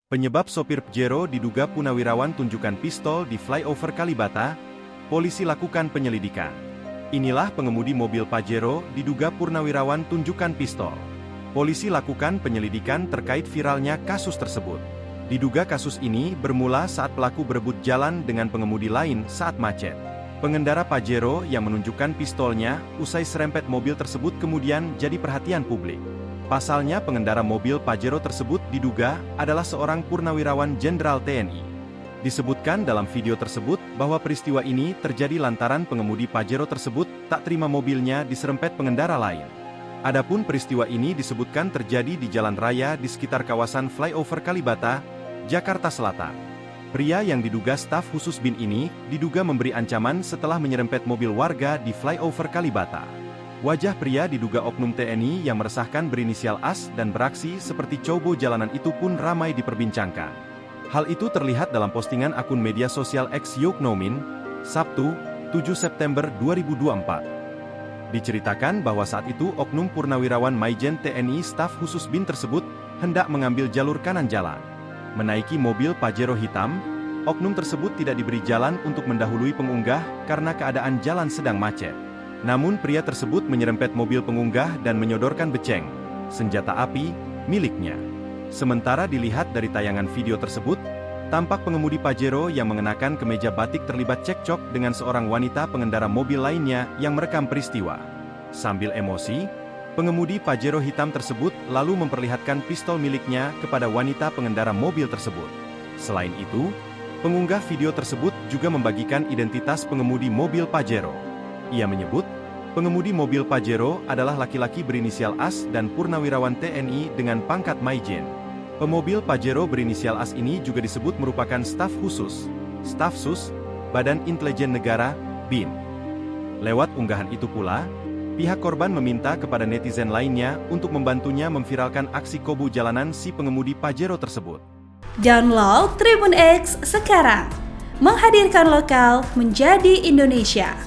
Penyebab sopir Pajero diduga punawirawan tunjukkan pistol di flyover Kalibata, polisi lakukan penyelidikan. Inilah pengemudi mobil Pajero diduga purnawirawan tunjukkan pistol. Polisi lakukan penyelidikan terkait viralnya kasus tersebut. Diduga kasus ini bermula saat pelaku berebut jalan dengan pengemudi lain saat macet. Pengendara Pajero yang menunjukkan pistolnya usai serempet mobil tersebut kemudian jadi perhatian publik. Pasalnya pengendara mobil Pajero tersebut diduga adalah seorang purnawirawan Jenderal TNI. Disebutkan dalam video tersebut bahwa peristiwa ini terjadi lantaran pengemudi Pajero tersebut tak terima mobilnya diserempet pengendara lain. Adapun peristiwa ini disebutkan terjadi di jalan raya di sekitar kawasan flyover Kalibata, Jakarta Selatan. Pria yang diduga staf khusus BIN ini diduga memberi ancaman setelah menyerempet mobil warga di flyover Kalibata. Wajah pria diduga oknum TNI yang meresahkan berinisial AS dan beraksi seperti cobo jalanan itu pun ramai diperbincangkan. Hal itu terlihat dalam postingan akun media sosial X Yoknomin, Sabtu, 7 September 2024. Diceritakan bahwa saat itu oknum purnawirawan Maijen TNI staf khusus BIN tersebut hendak mengambil jalur kanan jalan. Menaiki mobil Pajero hitam, oknum tersebut tidak diberi jalan untuk mendahului pengunggah karena keadaan jalan sedang macet. Namun pria tersebut menyerempet mobil pengunggah dan menyodorkan beceng, senjata api, miliknya. Sementara dilihat dari tayangan video tersebut, tampak pengemudi Pajero yang mengenakan kemeja batik terlibat cekcok dengan seorang wanita pengendara mobil lainnya yang merekam peristiwa. Sambil emosi, pengemudi Pajero hitam tersebut lalu memperlihatkan pistol miliknya kepada wanita pengendara mobil tersebut. Selain itu, pengunggah video tersebut juga membagikan identitas pengemudi mobil Pajero. Ia menyebut, pengemudi mobil Pajero adalah laki-laki berinisial AS dan purnawirawan TNI dengan pangkat Maijen. Pemobil Pajero berinisial AS ini juga disebut merupakan staf khusus, staf sus, Badan Intelijen Negara, BIN. Lewat unggahan itu pula, pihak korban meminta kepada netizen lainnya untuk membantunya memviralkan aksi kobu jalanan si pengemudi Pajero tersebut. Download Tribun X sekarang, menghadirkan lokal menjadi Indonesia.